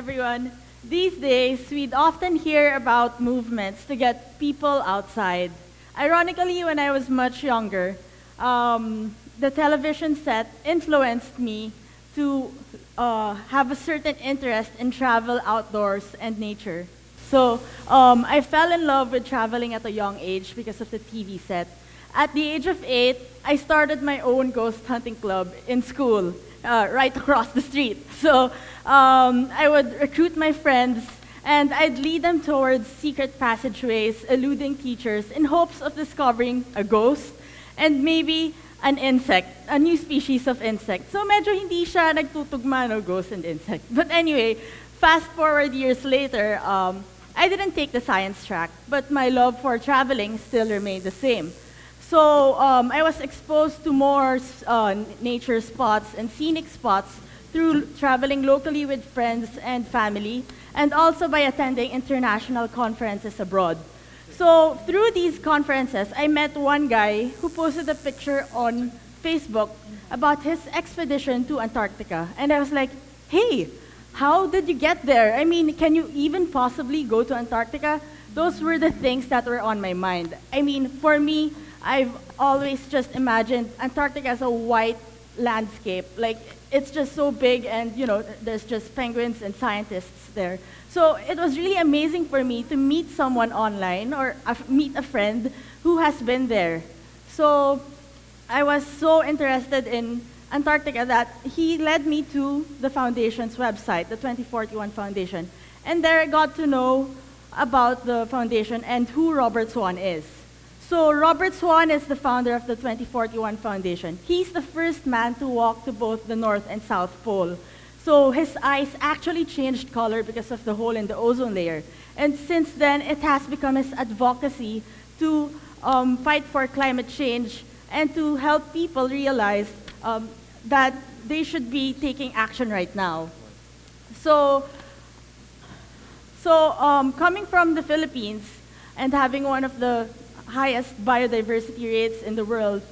everyone. These days, we'd often hear about movements to get people outside. Ironically, when I was much younger, the television set influenced me to have a certain interest in travel outdoors and nature. So I fell in love with traveling at a young age because of the TV set. At the age of 8, I started my own ghost hunting club in school, right across the street. So I would recruit my friends, and I'd lead them towards secret passageways, eluding teachers, in hopes of discovering a ghost and maybe an insect, a new species of insect. So medyo hindi siya nagtutugma, no, ghost and insect. But anyway, fast forward years later, I didn't take the science track, but my love for traveling still remained the same. So I was exposed to more nature spots and scenic spots through traveling locally with friends and family, and also by attending international conferences abroad. So through these conferences, I met one guy who posted a picture on Facebook about his expedition to Antarctica. And I was like, hey, how did you get there? I mean, can you even possibly go to Antarctica? Those were the things that were on my mind. I mean, for me, I've always just imagined Antarctica as a white landscape. Like, it's just so big, and there's just penguins and scientists there. So it was really amazing for me to meet someone online or meet a friend who has been there. So I was so interested in Antarctica that he led me to the foundation's website, the 2041 Foundation. And there I got to know about the foundation and who Robert Swan is. So Robert Swan is the founder of the 2041 Foundation. He's the first man to walk to both the North and South Pole. So his eyes actually changed color because of the hole in the ozone layer. And since then, it has become his advocacy to fight for climate change and to help people realize that they should be taking action right now. So coming from the Philippines and having one of the highest biodiversity rates in the world,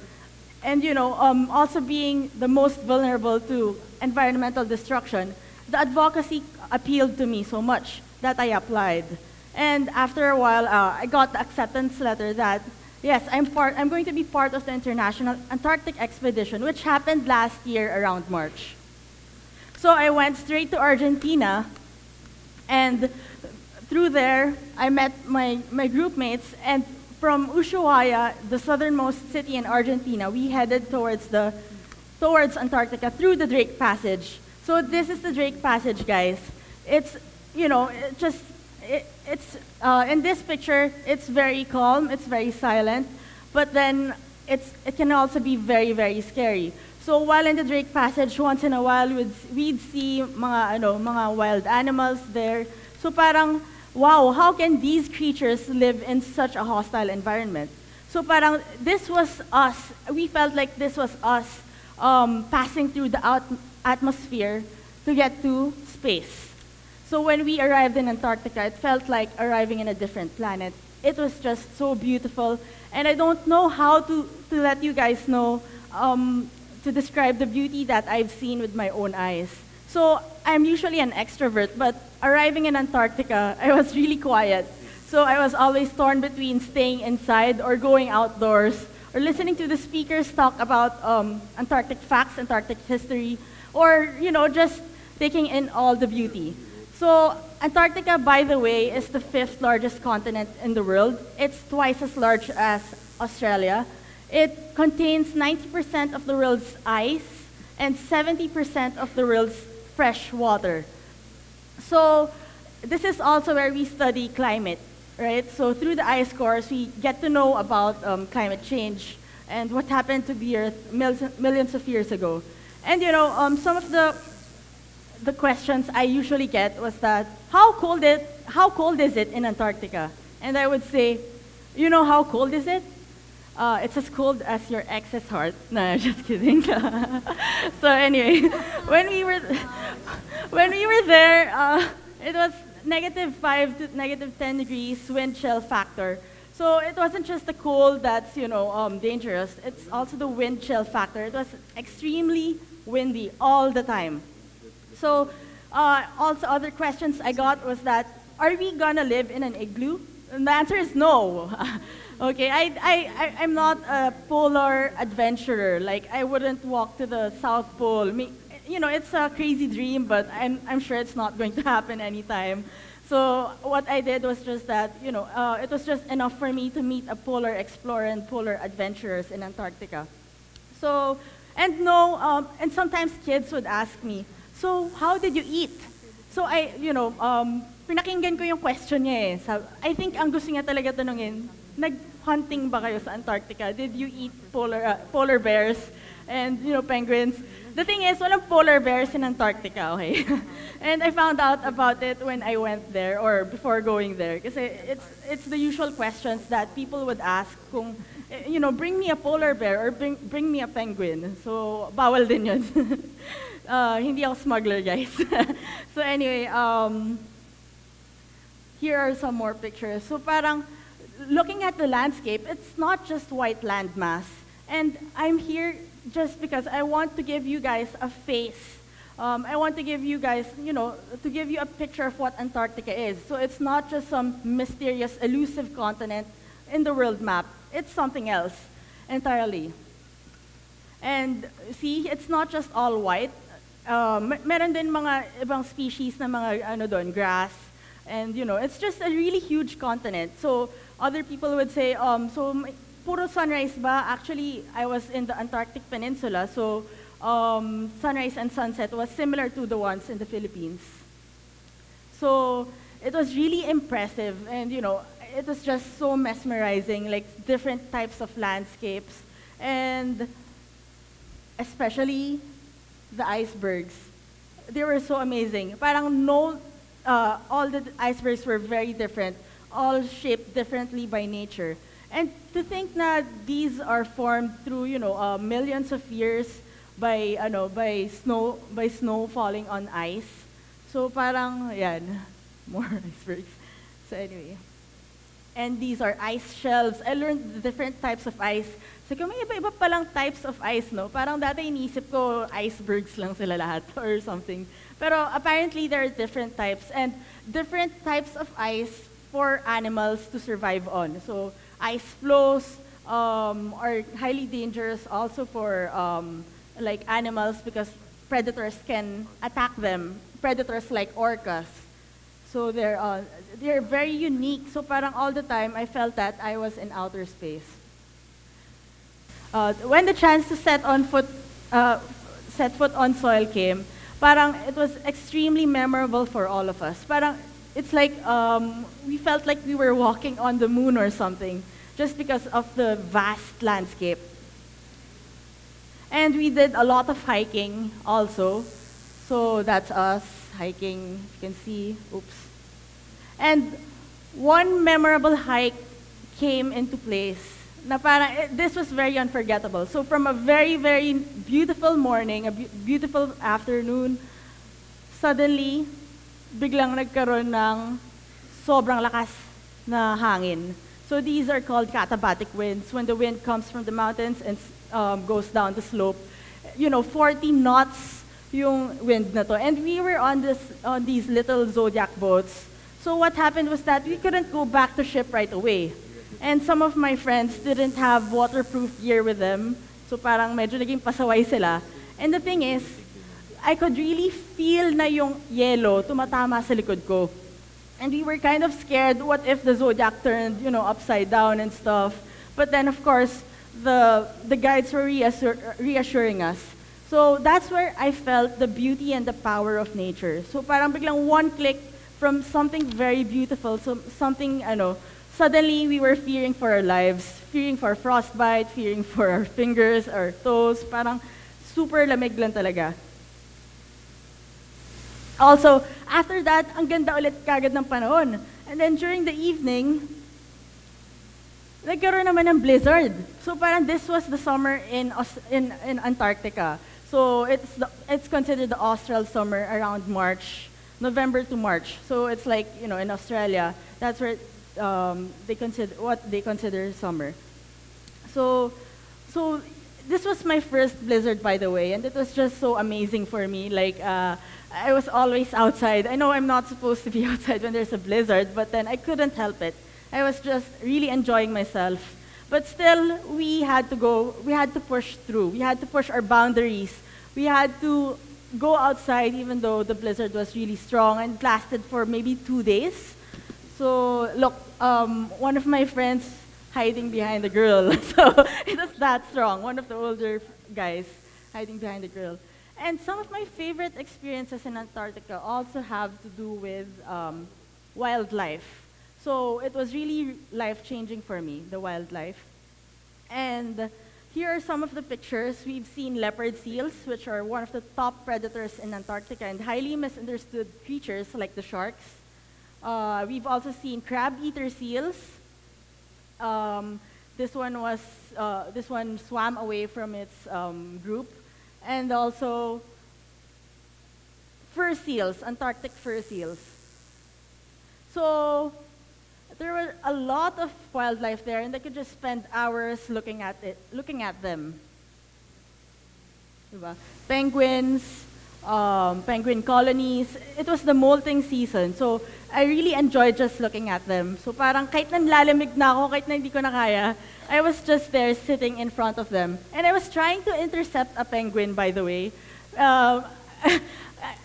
and also being the most vulnerable to environmental destruction, the advocacy appealed to me so much that I applied. And after a while, I got the acceptance letter that, yes, I'm going to be part of the International Antarctic Expedition, which happened last year around March. So I went straight to Argentina, and through there, I met my group mates, and from Ushuaia, the southernmost city in Argentina, we headed towards Antarctica through the Drake Passage. So this is the Drake Passage, guys. It's in this picture, it's very calm, it's very silent, but then it can also be very, very scary. So while in the Drake Passage, once in a while, we'd see mga wild animals there. So parang, wow, how can these creatures live in such a hostile environment? So parang this was us. We felt like this was us passing through the atmosphere to get to space. So when we arrived in Antarctica, it felt like arriving in a different planet. It was just so beautiful. And I don't know how to let you guys know, to describe the beauty that I've seen with my own eyes. So I'm usually an extrovert, but arriving in Antarctica, I was really quiet. So I was always torn between staying inside or going outdoors, or listening to the speakers talk about Antarctic facts, Antarctic history, or just taking in all the beauty. So Antarctica, by the way, is the 5th largest continent in the world. It's twice as large as Australia. It contains 90% of the world's ice and 70% of the world's fresh water. So this is also where we study climate, right? So through the ice cores, we get to know about climate change and what happened to the Earth millions of years ago. And some of the questions I usually get was that, how cold is it in Antarctica? And I would say, how cold is it? It's as cold as your ex's heart. No, just kidding. So anyway, when we were there, it was -5 to -10 degrees wind chill factor. So it wasn't just the cold that's dangerous. It's also the wind chill factor. It was extremely windy all the time. So Also, other questions I got was that, are we gonna live in an igloo? And the answer is no. Okay, I'm not a polar adventurer. Like, I wouldn't walk to the South Pole. You know, it's a crazy dream, but I'm sure it's not going to happen anytime. So what I did was just that, you know, it was just enough for me to meet a polar explorer and polar adventurers in Antarctica. So, and no, and sometimes kids would ask me, so how did you eat? So pinakinggan ko yung question niya eh. I think ang gusto niya talaga tanungin, nag-hunting ba kayo sa Antarctica? Did you eat polar bears and, you know, penguins? The thing is, walang polar bears in Antarctica, okay? And I found out about it when I went there or before going there. Kasi it's the usual questions that people would ask kung, you know, bring me a polar bear or bring me a penguin. So, bawal din yun. Hindi ako smuggler, guys. So anyway, here are some more pictures. So parang, looking at the landscape, it's not just white landmass. And I'm here just because I want to give you guys a face. I want to give you guys, you know, to give you a picture of what Antarctica is. So it's not just some mysterious, elusive continent in the world map. It's something else entirely. And see, it's not just all white. Meron din mga ibang species na mga ano doon, grass. And you know, it's just a really huge continent. So other people would say, puro sunrise ba? Actually, I was in the Antarctic Peninsula, so sunrise and sunset was similar to the ones in the Philippines. So it was really impressive, and you know, it was just so mesmerizing, like different types of landscapes, and especially the icebergs. They were so amazing. Parang all the icebergs were very different, all shaped differently by nature. And to think that these are formed through, you know, millions of years by snow falling on ice. So parang, yan, more icebergs. So anyway. And these are ice shelves. I learned the different types of ice. So kung may iba-iba palang types of ice, no? Parang dati inisip ko icebergs lang sila lahat or something. Pero apparently there are different types, and different types of ice for animals to survive on. So ice floes are highly dangerous also for like animals because predators can attack them. Predators like orcas. So they're very unique. So parang all the time I felt that I was in outer space. When the chance to set foot on soil came, parang it was extremely memorable for all of us. Parang it's like we felt like we were walking on the moon or something, just because of the vast landscape. And we did a lot of hiking also. So that's us hiking, you can see, oops. And one memorable hike came into place. Na parang, this was very unforgettable. So from a very, very beautiful morning, a beautiful afternoon, suddenly, biglang nagkaroon ng sobrang lakas na hangin. So these are called katabatic winds, when the wind comes from the mountains and goes down the slope. You know, 40 knots yung wind na to. And we were on these little Zodiac boats. So what happened was that we couldn't go back to ship right away. And some of my friends didn't have waterproof gear with them. So parang medyo naging pasaway sila. And the thing is, I could really feel na yung yelo tumatama sa likod ko. And we were kind of scared, what if the Zodiac turned, you know, upside down and stuff. But then, of course, the guides were reassuring us. So that's where I felt the beauty and the power of nature. So parang biglang one click from something very beautiful, so something, suddenly we were fearing for our lives, fearing for frostbite, fearing for our fingers, our toes, parang super lamig lang talaga. Also, after that, ang ganda ulit kagad ng panahon. And then during the evening, nagkaroon naman ng blizzard. So parang this was the summer in Antarctica. So it's considered the austral summer around March, November to March. So it's like, in Australia, that's where they consider summer. So this was my first blizzard, by the way, and it was just so amazing for me. Like, I was always outside. I know I'm not supposed to be outside when there's a blizzard, but then I couldn't help it. I was just really enjoying myself. But still, we had to push through. We had to push our boundaries. We had to go outside even though the blizzard was really strong and lasted for maybe 2 days. So, look, one of my friends hiding behind a grill. So it was that strong. One of the older guys hiding behind a grill. And some of my favorite experiences in Antarctica also have to do with wildlife. So it was really life-changing for me, the wildlife. And here are some of the pictures. We've seen leopard seals, which are one of the top predators in Antarctica and highly misunderstood creatures like the sharks. We've also seen crab-eater seals. This one swam away from its group. And also fur seals, Antarctic fur seals. So there were a lot of wildlife there, and I could just spend hours looking at them. Diba? Penguins, penguin colonies. It was the molting season, so I really enjoyed just looking at them. So parang kahit nanlalamig na ako, kahit na hindi ko na kaya, I was just there sitting in front of them. And I was trying to intercept a penguin, by the way.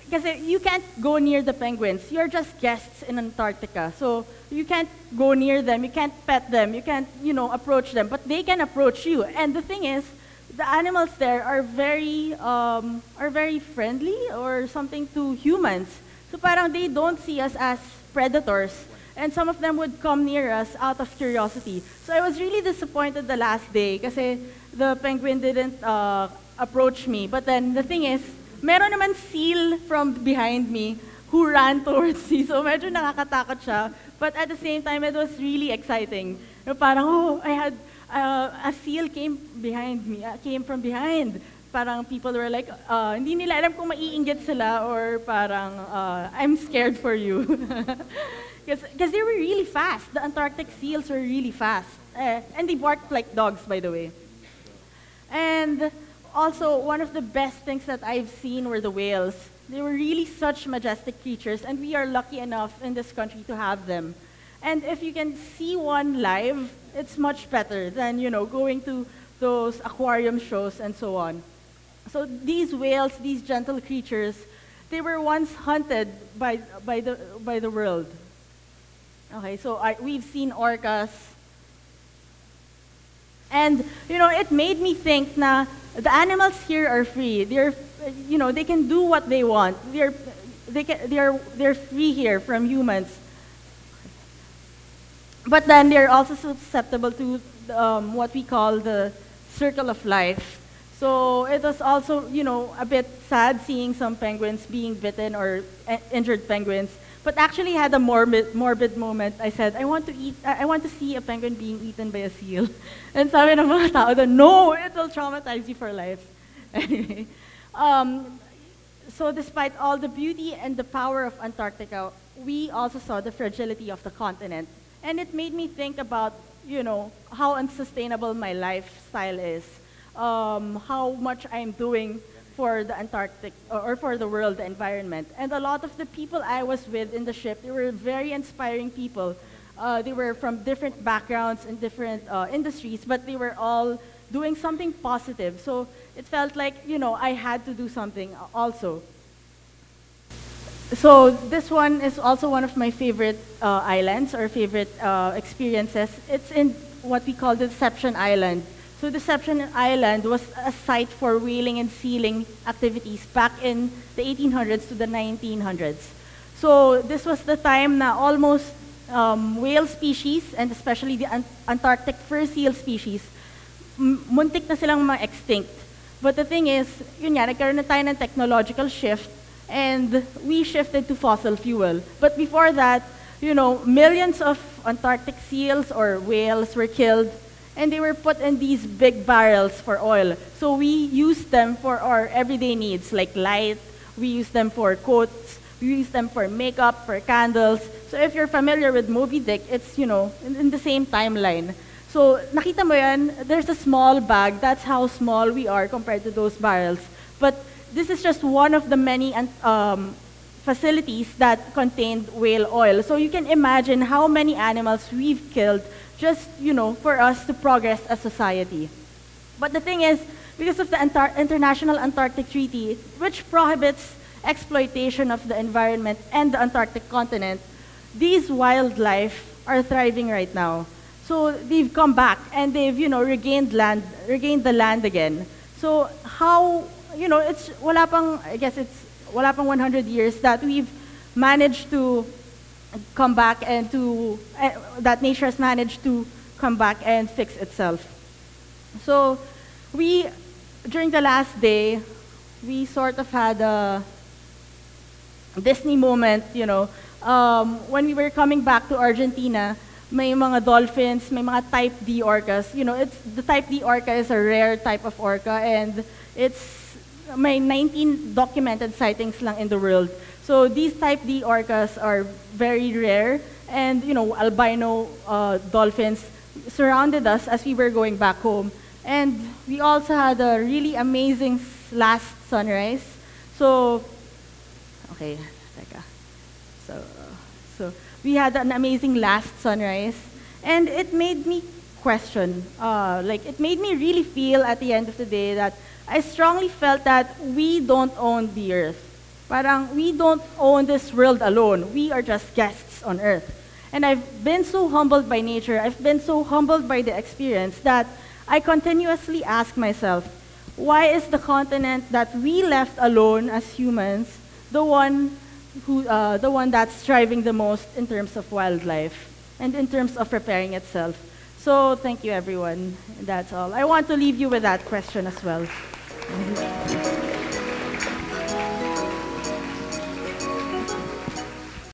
Because you can't go near the penguins. You're just guests in Antarctica. So you can't go near them, you can't pet them, you can't, approach them. But they can approach you. And the thing is, the animals there are very friendly or something to humans. So parang they don't see us as predators. And some of them would come near us out of curiosity. So I was really disappointed the last day kasi the penguin didn't approach me. But then the thing is, meron naman seal from behind me who ran towards me. So medyo nakakatakot siya. But at the same time, it was really exciting. Parang, I had a seal came from behind. Parang people were like, hindi nila alam kung maiinggit sila or parang, I'm scared for you. Because they were really fast. The Antarctic seals were really fast. And they barked like dogs, by the way. And also, one of the best things that I've seen were the whales. They were really such majestic creatures, and we are lucky enough in this country to have them. And if you can see one live, it's much better than, going to those aquarium shows and so on. So these whales, these gentle creatures, they were once hunted by the world. Okay, so we've seen orcas. And, it made me think na the animals here are free. They're, they can do what they want. They're free here from humans. But then they're also susceptible to what we call the circle of life. So it was also, a bit sad seeing some penguins being bitten or injured penguins. But actually had a morbid moment. I said, I want to see a penguin being eaten by a seal. And sabi ng mga tao doon, no, it will traumatize you for life. Anyway, so despite all the beauty and the power of Antarctica, we also saw the fragility of the continent. And it made me think about, how unsustainable my lifestyle is, how much I'm doing for the Antarctic, or for the world, the environment. And a lot of the people I was with in the ship, they were very inspiring people. They were from different backgrounds and different industries, but they were all doing something positive. So it felt like, I had to do something also. So this one is also one of my favorite islands or favorite experiences. It's in what we call Deception Island. So Deception Island was a site for whaling and sealing activities back in the 1800s to the 1900s. So this was the time na almost whale species, and especially the Antarctic fur seal species, muntik na silang ma-extinct. But the thing is, yun nga, nagkaroon na tayo ng technological shift, and we shifted to fossil fuel. But before that, millions of Antarctic seals or whales were killed, and they were put in these big barrels for oil. So we used them for our everyday needs, like light. We use them for coats. We use them for makeup, for candles. So if you're familiar with Moby Dick, it's, in the same timeline. So, nakita mo yan, there's a small bag. That's how small we are compared to those barrels. But this is just one of the many facilities that contained whale oil. So you can imagine how many animals we've killed just, for us to progress as society. But the thing is, because of the International Antarctic Treaty, which prohibits exploitation of the environment and the Antarctic continent, these wildlife are thriving right now. So they've come back and they've, regained the land again. So how, wala pang 100 years that we've managed to come back and that nature has managed to come back and fix itself. So during the last day, we sort of had a Disney moment, when we were coming back to Argentina. May mga dolphins, may mga type D orcas. The type D orca is a rare type of orca, and may 19 documented sightings lang in the world. So these type D orcas are very rare, and albino dolphins surrounded us as we were going back home. And we also had a really amazing last sunrise. So, okay, teka. So we had an amazing last sunrise, and it made me question, it made me really feel at the end of the day that I strongly felt that we don't own the earth. Parang we don't own this world alone. We are just guests on earth. And I've been so humbled by nature, I've been so humbled by the experience that I continuously ask myself, why is the continent that we left alone as humans the one that's thriving the most in terms of wildlife and in terms of preparing itself? So thank you, everyone. That's all. I want to leave you with that question as well.